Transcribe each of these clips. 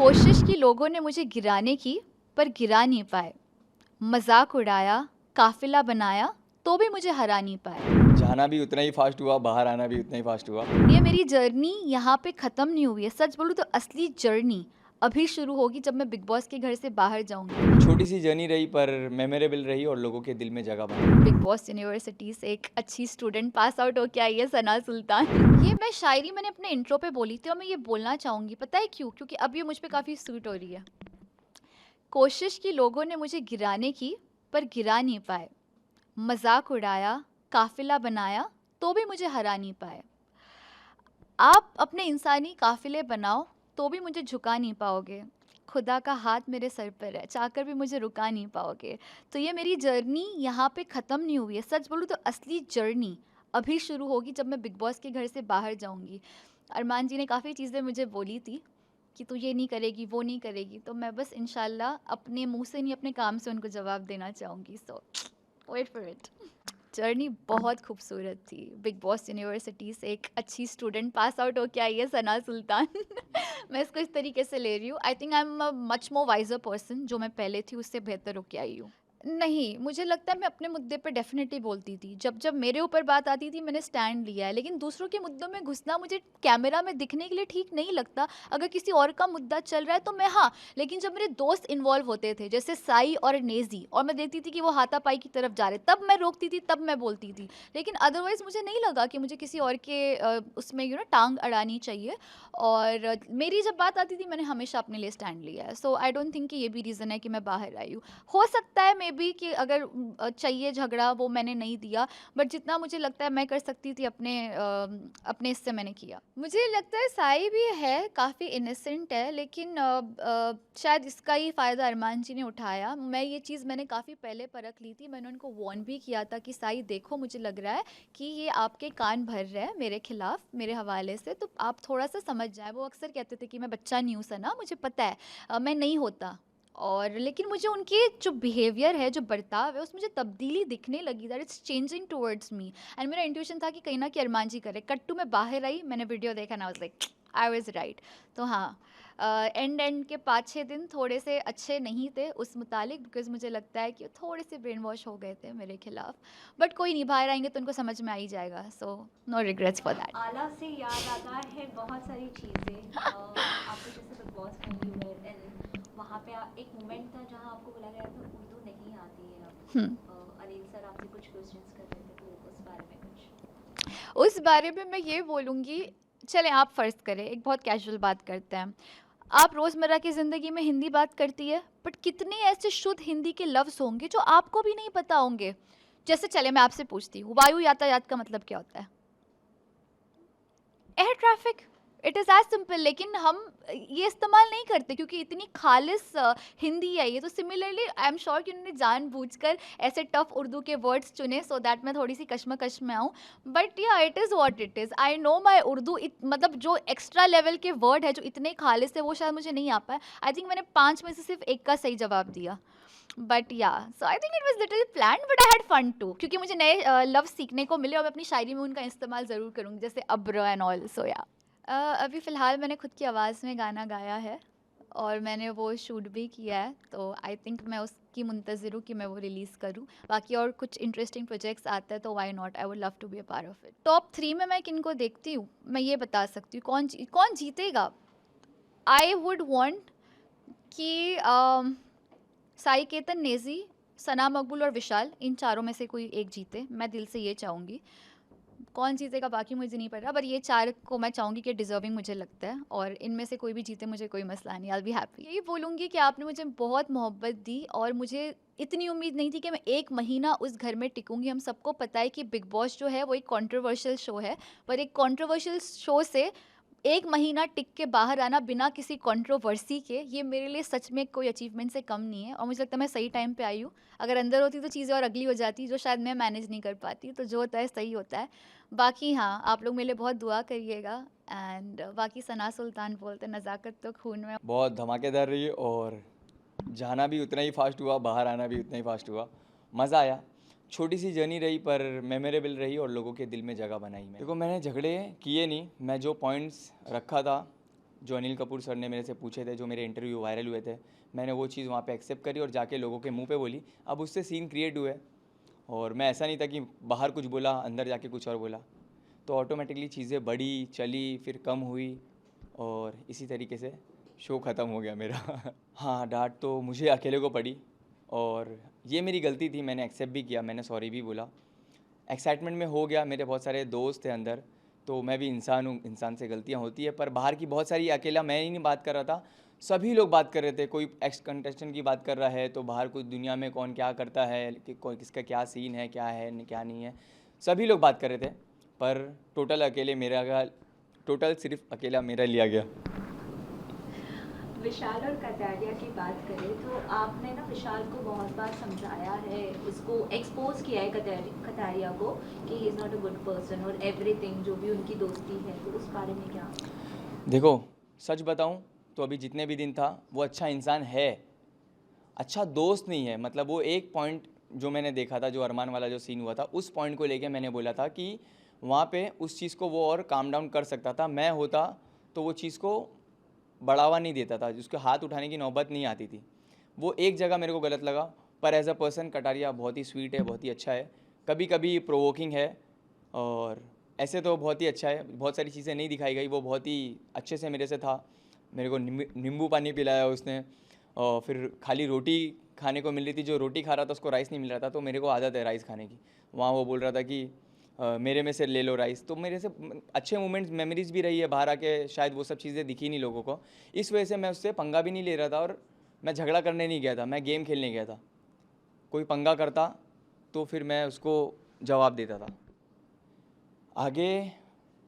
कोशिश की लोगों ने मुझे गिराने की, पर गिरा नहीं पाए। मज़ाक उड़ाया, काफ़िला बनाया, तो भी मुझे हरा नहीं पाए। जाना भी उतना ही फास्ट हुआ, बाहर आना भी उतना ही फास्ट हुआ। ये मेरी जर्नी यहाँ पे ख़त्म नहीं हुई है। सच बोलूँ तो असली जर्नी अभी शुरू होगी जब मैं बिग बॉस के घर से बाहर जाऊँगी। छोटी सी जर्नी रही पर मेमोरेबल रही और लोगों के दिल में जगह बनी। बिग बॉस यूनिवर्सिटी से एक अच्छी स्टूडेंट पास आउट होके आई है सना सुल्तान। ये मैं शायरी मैंने अपने इंट्रो पे बोली थी और मैं ये बोलना चाहूँगी, पता है क्यों? क्योंकि अब ये मुझ पे काफ़ी सूट हो रही है। कोशिश की लोगों ने मुझे गिराने की, पर गिरा नहीं पाए। मज़ाक उड़ाया, काफ़िला बनाया, तो भी मुझे हरा नहीं पाए। आप अपने इंसानी काफ़िले बनाओ, तो भी मुझे झुका नहीं पाओगे। खुदा का हाथ मेरे सर पर है, चाहकर भी मुझे रुका नहीं पाओगे। तो ये मेरी जर्नी यहाँ पे ख़त्म नहीं हुई है। सच बोलूँ तो असली जर्नी अभी शुरू होगी जब मैं बिग बॉस के घर से बाहर जाऊँगी। अरमान जी ने काफ़ी चीज़ें मुझे बोली थी कि तू ये नहीं करेगी, वो नहीं करेगी। तो मैं बस इंशाल्लाह अपने मुँह से नहीं, अपने काम से उनको जवाब देना चाहूँगी। सो वेट फॉर इट। जर्नी बहुत खूबसूरत थी। बिग बॉस यूनिवर्सिटी से एक अच्छी स्टूडेंट पास आउट होके आई है सना सुल्तान। मैं इसको इस तरीके से ले रही हूँ। I think I am a much more visor person, जो मैं पहले थी उससे बेहतर होके आई हूँ। नहीं, मुझे लगता है मैं अपने मुद्दे पे डेफ़िनिटली बोलती थी। जब मेरे ऊपर बात आती थी मैंने स्टैंड लिया है, लेकिन दूसरों के मुद्दों में घुसना मुझे कैमरा में दिखने के लिए ठीक नहीं लगता। अगर किसी और का मुद्दा चल रहा है तो मैं हाँ, लेकिन जब मेरे दोस्त इन्वॉल्व होते थे, जैसे साई और नेज़ी, और मैं देखती थी कि वो हाथापाई की तरफ जा रहे, तब मैं रोकती थी, तब मैं बोलती थी। लेकिन अदरवाइज़ मुझे नहीं लगा कि मुझे किसी और के उसमें टाँग अड़ानी चाहिए। और मेरी जब बात आती थी मैंने हमेशा अपने लिए स्टैंड लिया है। सो आई डोंट थिंक कि ये भी रीज़न है कि मैं बाहर आई हूँ। हो सकता है मे बी कि अगर चाहिए झगड़ा वो मैंने नहीं दिया, बट जितना मुझे लगता है मैं कर सकती थी अपने इससे मैंने किया। मुझे लगता है साई भी है, काफ़ी इनोसेंट है, लेकिन शायद इसका ही फ़ायदा अरमान जी ने उठाया। मैं ये चीज़ मैंने काफ़ी पहले परख ली थी। मैंने उनको वार्न भी किया था कि साई देखो, मुझे लग रहा है कि ये आपके कान भर रहे हैं मेरे खिलाफ, मेरे हवाले से, तो आप थोड़ा सा समझ जाएं। वो अक्सर कहते थे कि मैं बच्चा नहीं हूँ सना, मुझे पता है मैं नहीं होता। और लेकिन मुझे उनके जो बिहेवियर है, जो बर्ताव है, उसमें मुझे तब्दीली दिखने लगी, that it's changing towards me. And मेरा इंट्यूशन था कि कहीं ना कि अरमान जी करे। कट्टू में बाहर आई, मैंने वीडियो देखा ना, was like I was right. तो हाँ, एंड के 5-6 दिन थोड़े से अच्छे नहीं थे उस मुतालिक, बिकॉज मुझे लगता है कि वो थोड़े से ब्रेन वॉश हो गए थे मेरे खिलाफ। बट कोई नहीं, बाहर आएंगे तो उनको समझ में आ ही जाएगा। So no regrets for that. आला से याद आता है बहुत सारी चीज़ें। आपको जैसे बिग बॉस में भी हुए एंड वहाँ पे एक मोमेंट था जहाँ आपको बोला गया था उर्दू नहीं आती है हम्म। अब। अनिल सर आपसे कुछ क्वेश्चंस कर रहे थे तो उस बारे में कुछ। उस बारे में मैं ये बोलूँगी, चलें आप फ़र्ज़ करें, एक बहुत कैजुअल बात करते हैं। आप रोज़मर्रा की ज़िंदगी में हिंदी बात करती है, बट कितने ऐसे शुद्ध हिंदी के लफ्ज़ होंगे जो आपको भी नहीं पता होंगे। जैसे चलिए मैं आपसे पूछती हूँ, वायु यातायात का मतलब क्या होता है? Air traffic. It is as simple. लेकिन हम ये इस्तेमाल नहीं करते क्योंकि इतनी खालिस हिंदी है ये। तो सिमिलरली आई एम श्योर कि उन्होंने जानबूझकर ऐसे टफ उर्दू के वर्ड्स चुने सो दैट मैं थोड़ी सी कश्मकश में आऊँ। बट या it is what it is. I know my Urdu, मतलब जो एक्स्ट्रा लेवल के वर्ड है जो इतने खालिस है वो शायद मुझे नहीं आ पाए। आई थिंक मैंने 5 में से सिर्फ एक का सही जवाब दिया। But yeah, so I think it was little planned, but I had fun too, क्योंकि मुझे नए लफ्ज़ सीखने को मिले और मैं अपनी शायरी में उनका इस्तेमाल ज़रूर करूँगी, जैसे अब्र एंड ऑल। सो या, अभी फ़िलहाल मैंने खुद की आवाज़ में गाना गाया है और मैंने वो शूट भी किया है। तो आई थिंक मैं उसकी मुंतज़िर हूँ कि मैं वो रिलीज़ करूँ। बाकी और कुछ इंटरेस्टिंग प्रोजेक्ट्स आते हैं तो why not, I would love to be a part of it. Top 3 में मैं किनको देखती हूँ, मैं ये बता सकती हूँ कौन जीतेगा। आई वुड वांट कि साई केतन, नेज़ी, सना मकबूल और विशाल, इन चारों में से कोई एक जीते। मैं दिल से ये चाहूँगी। कौन जीतेगा बाकी मुझे नहीं पता, पर ये 4 को मैं चाहूँगी कि डिज़र्विंग मुझे लगता है, और इनमें से कोई भी जीते मुझे कोई मसला नहीं, आई विल बी हैप्पी। यही बोलूँगी कि आपने मुझे बहुत मोहब्बत दी और मुझे इतनी उम्मीद नहीं थी कि मैं 1 महीना उस घर में टिकूँगी। हम सबको पता है कि बिग बॉस जो है वो एक कंट्रोवर्शियल शो है, पर एक कंट्रोवर्शियल शो से 1 महीना टिक के बाहर आना बिना किसी कंट्रोवर्सी के, ये मेरे लिए सच में कोई अचीवमेंट से कम नहीं है और मुझे लगता है मैं सही टाइम पे आई हूँ। अगर अंदर होती तो चीज़ें और अगली हो जाती, जो शायद मैं मैनेज नहीं कर पाती। तो जो होता है सही होता है। बाकी हाँ, आप लोग मेरे लिए बहुत दुआ करिएगा। एंड बाकी सना सुल्तान बोलते हैं, नज़ाकत तो खून में। बहुत धमाकेदार रही और जाना भी उतना ही फास्ट हुआ, बाहर आना भी उतना ही फास्ट हुआ। मज़ा आया। छोटी सी जर्नी रही पर मेमोरेबल रही और लोगों के दिल में जगह बनाई। देखो मैंने झगड़े किए नहीं, मैं जो पॉइंट्स रखा था, जो अनिल कपूर सर ने मेरे से पूछे थे, जो मेरे इंटरव्यू वायरल हुए थे, मैंने वो चीज़ वहाँ पे एक्सेप्ट करी और जाके लोगों के मुंह पे बोली। अब उससे सीन क्रिएट हुए और मैं ऐसा नहीं था कि बाहर कुछ बोला अंदर जाके कुछ और बोला, तो ऑटोमेटिकली चीज़ें बढ़ी चली फिर कम हुई और इसी तरीके से शो ख़त्म हो गया मेरा। हाँ, डांट तो मुझे अकेले को पड़ी और ये मेरी गलती थी, मैंने एक्सेप्ट भी किया, मैंने सॉरी भी बोला। एक्साइटमेंट में हो गया, मेरे बहुत सारे दोस्त थे अंदर, तो मैं भी इंसान हूँ, इंसान से गलतियाँ होती है। पर बाहर की बहुत सारी, अकेला मैं ही नहीं बात कर रहा था, सभी लोग बात कर रहे थे। कोई एक्स कंटेस्टेंट की बात कर रहा है तो बाहर कुछ दुनिया में कौन क्या करता है, कि कौन किसका क्या सीन है, क्या है क्या नहीं है, सभी लोग बात कर रहे थे। पर टोटल सिर्फ अकेला मेरा लिया गया। विशाल और कटारिया की बात करें तो आपने ना विशाल को बहुत बार समझाया है, इसको एक्सपोज किया है कटारिया को कि he is not a good person और एवरीथिंग जो भी उनकी दोस्ती है, तो उस बारे में क्या? देखो, सच बताऊं तो अभी जितने भी दिन था वो अच्छा इंसान है, अच्छा दोस्त नहीं है। मतलब वो एक पॉइंट जो मैंने देखा था, जो अरमान वाला जो सीन हुआ था, उस पॉइंट को लेके मैंने बोला था कि वहाँ पे उस चीज़ को वो और काम डाउन कर सकता था। मैं होता तो वो चीज़ को बढ़ावा नहीं देता था, जिसको हाथ उठाने की नौबत नहीं आती थी। वो एक जगह मेरे को गलत लगा, पर एज अ पर्सन कटारिया बहुत ही स्वीट है, बहुत ही अच्छा है, कभी कभी प्रोवोकिंग है और ऐसे तो बहुत ही अच्छा है। बहुत सारी चीज़ें नहीं दिखाई गई, वो बहुत ही अच्छे से मेरे से था। मेरे को नींबू पानी पिलाया उसने और फिर खाली रोटी खाने को मिल रही थी, जो रोटी खा रहा था उसको राइस नहीं मिल रहा था। तो मेरे को आदत है राइस खाने की, वहाँ वो बोल रहा था कि मेरे में से ले लो राइस। तो मेरे से अच्छे मोमेंट्स मेमोरीज भी रही है बाहर आके, शायद वो सब चीज़ें दिखी नहीं लोगों को, इस वजह से मैं उससे पंगा भी नहीं ले रहा था और मैं झगड़ा करने नहीं गया था, मैं गेम खेलने गया था। कोई पंगा करता तो फिर मैं उसको जवाब देता था। आगे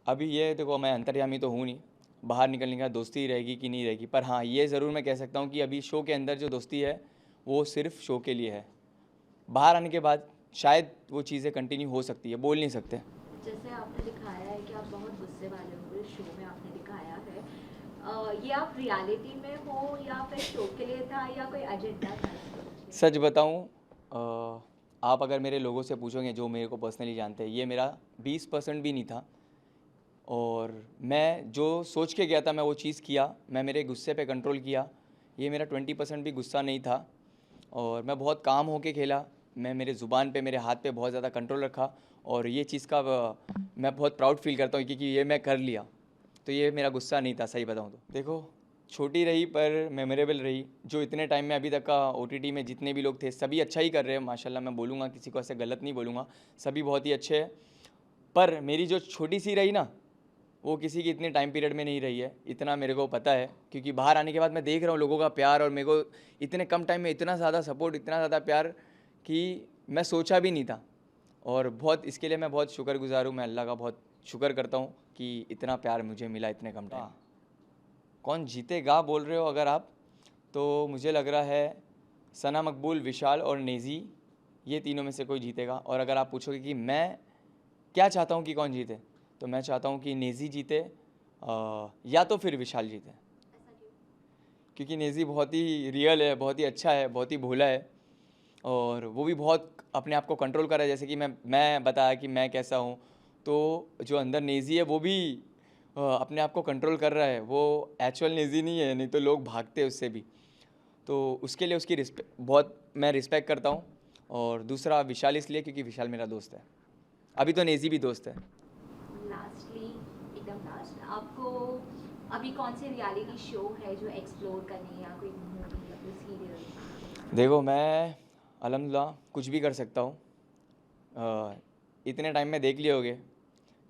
अभी ये देखो, मैं अंतर्यामी तो हूँ नहीं, बाहर निकलने का दोस्ती रहेगी कि नहीं रहेगी। पर हाँ, ये ज़रूर मैं कह सकता हूँ कि अभी शो के अंदर जो दोस्ती है वो सिर्फ शो के लिए है। बाहर आने के बाद शायद वो चीज़ें कंटिन्यू हो सकती है, बोल नहीं सकते। जैसे आपने दिखाया है कि आप बहुत गुस्से वाले हो, इस शो में आपने दिखाया है, ये आप रियलिटी में हो या फिर शो के लिए था या कोई एजेंडा था इसके पीछे? सच बताऊँ, आप अगर मेरे लोगों से पूछोगे जो मेरे को पर्सनली जानते हैं, ये मेरा 20% भी नहीं था। और मैं जो सोच के गया था मैं वो चीज़ किया, मैं मेरे गुस्से पे कंट्रोल किया। ये मेरा 20% भी गुस्सा नहीं था और मैं बहुत काम होके खेला। मैं मेरे ज़ुबान पे, मेरे हाथ पे बहुत ज़्यादा कंट्रोल रखा और ये चीज़ का मैं बहुत प्राउड फील करता हूँ क्योंकि ये मैं कर लिया। तो ये मेरा गुस्सा नहीं था, सही बताऊँ तो। देखो, छोटी रही पर मेमोरेबल रही। जो इतने टाइम में अभी तक का ओटीटी में जितने भी लोग थे सभी अच्छा ही कर रहे हैं माशाल्लाह। मैं बोलूँगा, किसी को ऐसे गलत नहीं बोलूँगा, सभी बहुत ही अच्छे हैं। पर मेरी जो छोटी सी रही ना, वो किसी की इतने टाइम पीरियड में नहीं रही है, इतना मेरे को पता है। क्योंकि बाहर आने के बाद मैं देख रहा हूँ लोगों का प्यार, और मेरे को इतने कम टाइम में इतना ज़्यादा सपोर्ट, इतना ज़्यादा प्यार कि मैं सोचा भी नहीं था। और बहुत इसके लिए मैं बहुत शुक्रगुजार हूँ, मैं अल्लाह का बहुत शुक्र करता हूँ कि इतना प्यार मुझे मिला इतने कम टाइम। कौन जीतेगा बोल रहे हो अगर आप, तो मुझे लग रहा है सना मकबूल, विशाल और नेज़ी, ये तीनों में से कोई जीतेगा। और अगर आप पूछोगे कि मैं क्या चाहता हूँ कि कौन जीते, तो मैं चाहता हूँ कि नेज़ी जीते या तो फिर विशाल जीते। ऐसा क्यों? क्योंकि नेज़ी बहुत ही रियल है, बहुत ही अच्छा है, बहुत ही भोला है और वो भी बहुत अपने आप को कंट्रोल कर रहा है। जैसे कि मैं बताया कि मैं कैसा हूँ, तो जो अंदर नेज़ी है वो भी अपने आप को कंट्रोल कर रहा है। वो एक्चुअल नेज़ी नहीं है, नहीं तो लोग भागते हैं उससे भी। तो उसके लिए उसकी बहुत मैं रिस्पेक्ट करता हूँ। और दूसरा विशाल इसलिए क्योंकि विशाल मेरा दोस्त है, अभी तो नेज़ी भी दोस्त है। लास्टली, एकदम लास्ट, आपको अभी कौन से रियलिटी शो है जो एक्सप्लोर करनी है, या कोई मूवी या कोई सीरियल? देखो, मैं अल्हम्दुलिल्लाह कुछ भी कर सकता हूँ। इतने टाइम में देख लिए होगे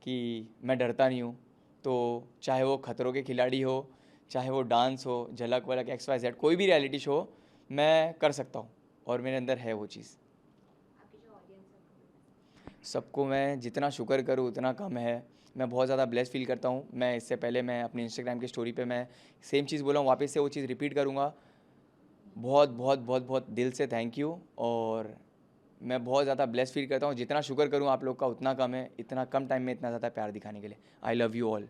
कि मैं डरता नहीं हूँ। तो चाहे वो खतरों के खिलाड़ी हो, चाहे वो डांस हो, झलक वलक, XYZ, कोई भी रियलिटी शो मैं कर सकता हूँ और मेरे अंदर है वो चीज़। आपकी जो ऑडियंस है सबको मैं जितना शुक्र करूँ उतना कम है। मैं बहुत ज़्यादा ब्लेस फील करता हूँ। मैं इससे पहले मैं अपनी इंस्टाग्राम की स्टोरी पे मैं सेम चीज़ बोला हूँ, वापस से वो चीज़ रिपीट करूँगा। बहुत बहुत बहुत बहुत दिल से थैंक यू। और मैं बहुत ज़्यादा ब्लेस फील करता हूँ, जितना शुक्र करूँ आप लोग का उतना कम है, इतना कम टाइम में इतना ज़्यादा प्यार दिखाने के लिए। I love you all.